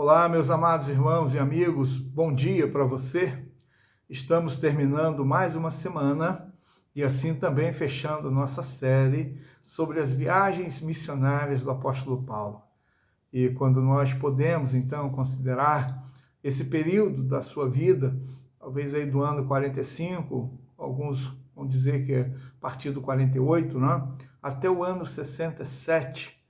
Olá, meus amados irmãos e amigos, bom dia para você. Estamos terminando mais uma semana e assim também fechando nossa série sobre as viagens missionárias do apóstolo Paulo. E quando nós podemos, então, considerar esse período da sua vida, talvez aí do ano 45, alguns vão dizer que é a partir do 48, né? Até o ano 67,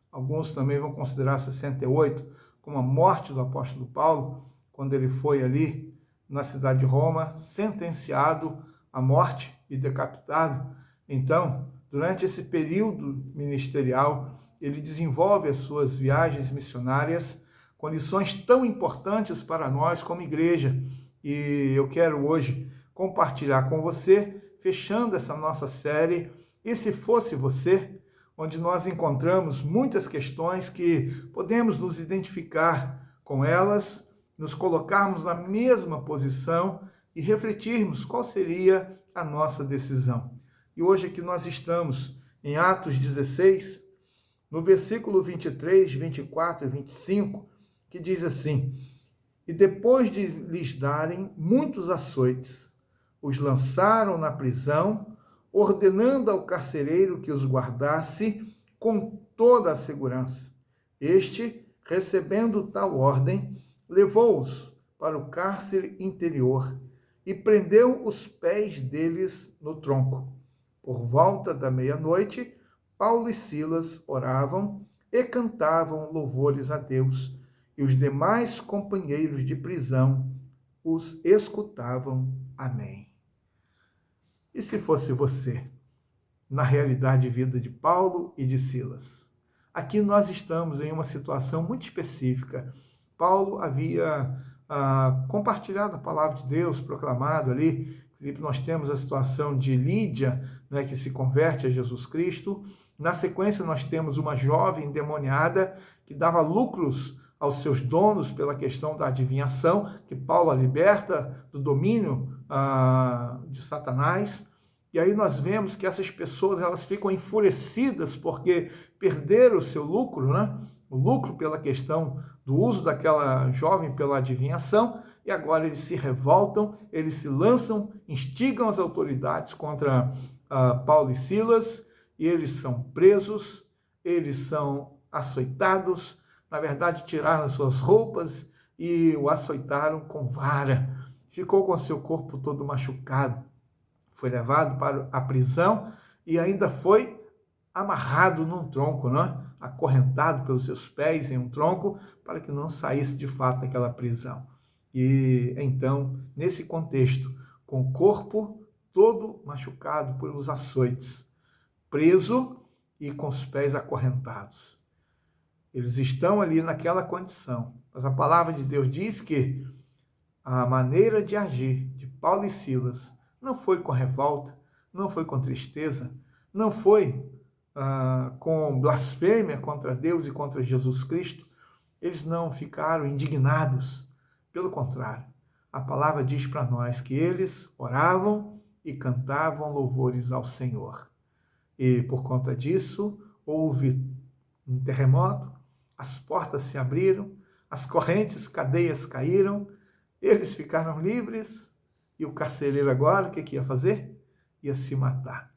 alguns também vão considerar 68 como a morte do apóstolo Paulo, quando ele foi ali na cidade de Roma, sentenciado à morte e decapitado. Então, durante esse período ministerial, ele desenvolve as suas viagens missionárias com lições tão importantes para nós como igreja. E eu quero hoje compartilhar com você, fechando essa nossa série, E Se Fosse Você?, onde nós encontramos muitas questões que podemos nos identificar com elas, nos colocarmos na mesma posição e refletirmos qual seria a nossa decisão. E hoje aqui nós estamos em Atos 16, no versículo 23, 24 e 25, que diz assim: E depois de lhes darem muitos açoites, os lançaram na prisão, ordenando ao carcereiro que os guardasse com toda a segurança. Este, recebendo tal ordem, levou-os para o cárcere interior e prendeu os pés deles no tronco. Por volta da meia-noite, Paulo e Silas oravam e cantavam louvores a Deus, e os demais companheiros de prisão os escutavam. Amém. E se fosse você, na realidade de vida de Paulo e de Silas? Aqui nós estamos em uma situação muito específica. Paulo havia compartilhado a palavra de Deus, proclamado ali. Filipe, nós temos a situação de Lídia, né, que se converte a Jesus Cristo. Na sequência, nós temos uma jovem endemoniada que dava lucros aos seus donos pela questão da adivinhação, que Paulo a liberta do domínio de Satanás. E aí nós vemos que essas pessoas elas ficam enfurecidas porque perderam o seu lucro, né? O lucro pela questão do uso daquela jovem pela adivinhação, e agora eles se revoltam, eles se lançam, instigam as autoridades contra Paulo e Silas, e eles são presos, eles são açoitados, na verdade tiraram as suas roupas e o açoitaram com vara. Ficou com seu corpo todo machucado. Foi levado para a prisão e ainda foi amarrado num tronco, né? Acorrentado pelos seus pés em um tronco, para que não saísse de fato daquela prisão. E então, nesse contexto, com o corpo todo machucado pelos açoites, preso e com os pés acorrentados. Eles estão ali naquela condição. Mas a palavra de Deus diz que a maneira de agir de Paulo e Silas não foi com revolta, não foi com tristeza, não foi com blasfêmia contra Deus e contra Jesus Cristo. Eles não ficaram indignados. Pelo contrário, a palavra diz para nós que eles oravam e cantavam louvores ao Senhor. E por conta disso, houve um terremoto, as portas se abriram, as correntes, cadeias caíram, eles ficaram livres. E o carcereiro agora, o que ia fazer? Ia se matar.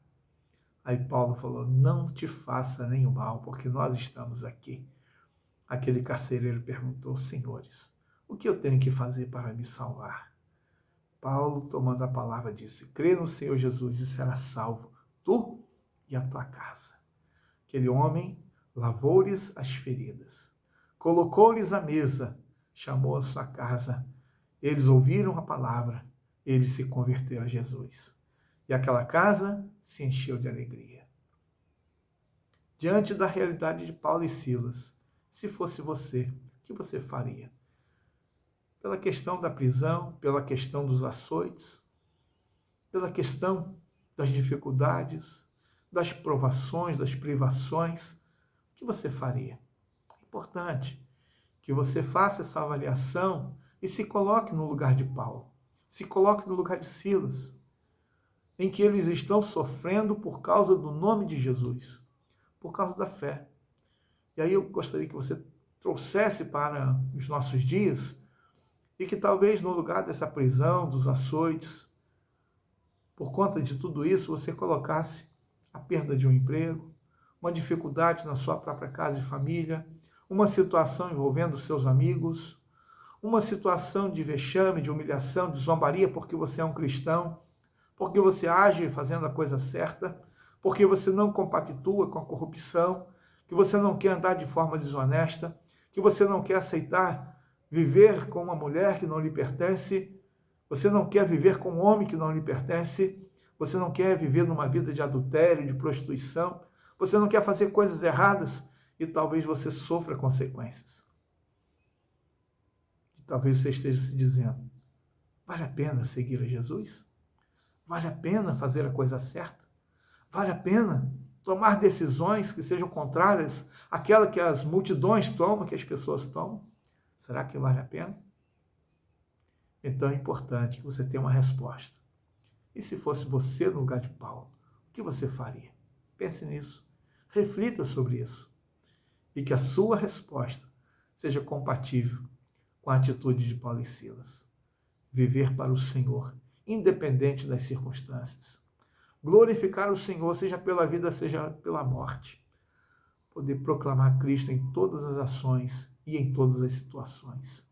Aí Paulo falou, não te faça nenhum mal, porque nós estamos aqui. Aquele carcereiro perguntou, senhores, o que eu tenho que fazer para me salvar? Paulo, tomando a palavra, disse, crê no Senhor Jesus e será salvo, tu e a tua casa. Aquele homem lavou-lhes as feridas, colocou-lhes a mesa, chamou a sua casa. Eles ouviram a palavra, eles se converteram a Jesus. E aquela casa se encheu de alegria. Diante da realidade de Paulo e Silas, se fosse você, o que você faria? Pela questão da prisão, pela questão dos açoites, pela questão das dificuldades, das provações, das privações, o que você faria? É importante que você faça essa avaliação e se coloque no lugar de Paulo. Se coloque no lugar de Silas, em que eles estão sofrendo por causa do nome de Jesus, por causa da fé. E aí eu gostaria que você trouxesse para os nossos dias e que talvez no lugar dessa prisão, dos açoites, por conta de tudo isso, você colocasse a perda de um emprego, uma dificuldade na sua própria casa e família, uma situação envolvendo seus amigos, uma situação de vexame, de humilhação, de zombaria, porque você é um cristão, porque você age fazendo a coisa certa, porque você não compactua com a corrupção, que você não quer andar de forma desonesta, que você não quer aceitar viver com uma mulher que não lhe pertence, você não quer viver com um homem que não lhe pertence, você não quer viver numa vida de adultério, de prostituição, você não quer fazer coisas erradas e talvez você sofra consequências. E talvez você esteja se dizendo, vale a pena seguir a Jesus? Vale a pena fazer a coisa certa? Vale a pena tomar decisões que sejam contrárias àquela que as multidões tomam, que as pessoas tomam? Será que vale a pena? Então é importante que você tenha uma resposta. E se fosse você no lugar de Paulo, o que você faria? Pense nisso. Reflita sobre isso. E que a sua resposta seja compatível com a atitude de Paulo e Silas. Viver para o Senhor, independente das circunstâncias. Glorificar o Senhor, seja pela vida, seja pela morte. Poder proclamar Cristo em todas as ações e em todas as situações.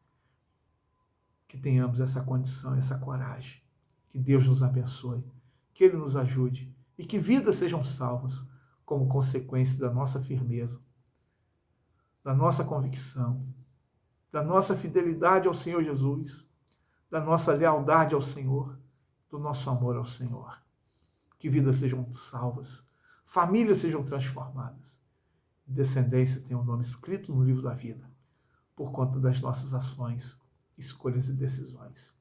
Que tenhamos essa condição, essa coragem. Que Deus nos abençoe, que Ele nos ajude e que vidas sejam salvas como consequência da nossa firmeza, da nossa convicção, da nossa fidelidade ao Senhor Jesus, da nossa lealdade ao Senhor, do nosso amor ao Senhor. Que vidas sejam salvas, famílias sejam transformadas, descendência tenha o nome escrito no livro da vida, por conta das nossas ações, escolhas e decisões.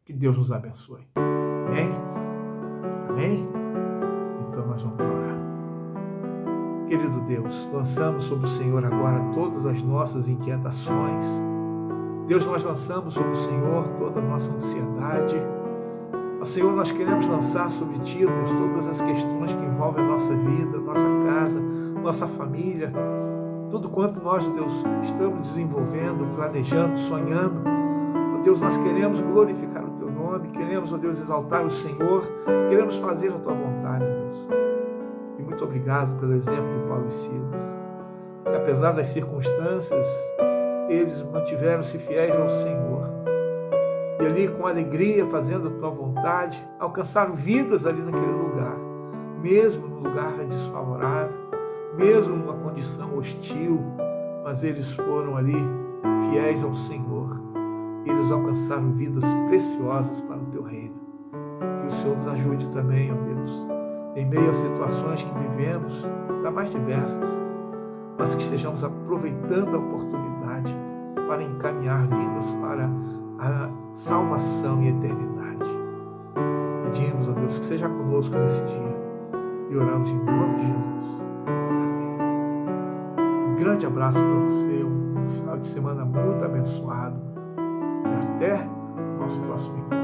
Que Deus nos abençoe. Amém? Amém? Então nós vamos orar. Querido Deus, lançamos sobre o Senhor agora todas as nossas inquietações. Deus, nós lançamos sobre o Senhor toda a nossa ansiedade. Ó Senhor, nós queremos lançar sobre Ti, Deus, todas as questões que envolvem a nossa vida, nossa casa, nossa família, tudo quanto nós, Deus, estamos desenvolvendo, planejando, sonhando. Ó Deus, nós queremos glorificar o Teu nome, queremos, ó Deus, exaltar o Senhor, queremos fazer a Tua vontade, Deus. E muito obrigado pelo exemplo de Paulo e Silas, que apesar das circunstâncias, eles mantiveram-se fiéis ao Senhor. E ali, com alegria, fazendo a Tua vontade, alcançaram vidas ali naquele lugar, mesmo no lugar desfavorável, mesmo numa condição hostil, mas eles foram ali fiéis ao Senhor. Eles alcançaram vidas preciosas para o Teu reino. Que o Senhor nos ajude também, ó Deus, em meio às situações que vivemos, da mais diversas, mas que estejamos aproveitando a oportunidade para encaminhar vidas para a salvação e eternidade. Pedimos, ó Deus, que seja conosco nesse dia e oramos em nome de Jesus. Amém. Um grande abraço para você, um final de semana muito abençoado e até o nosso próximo encontro.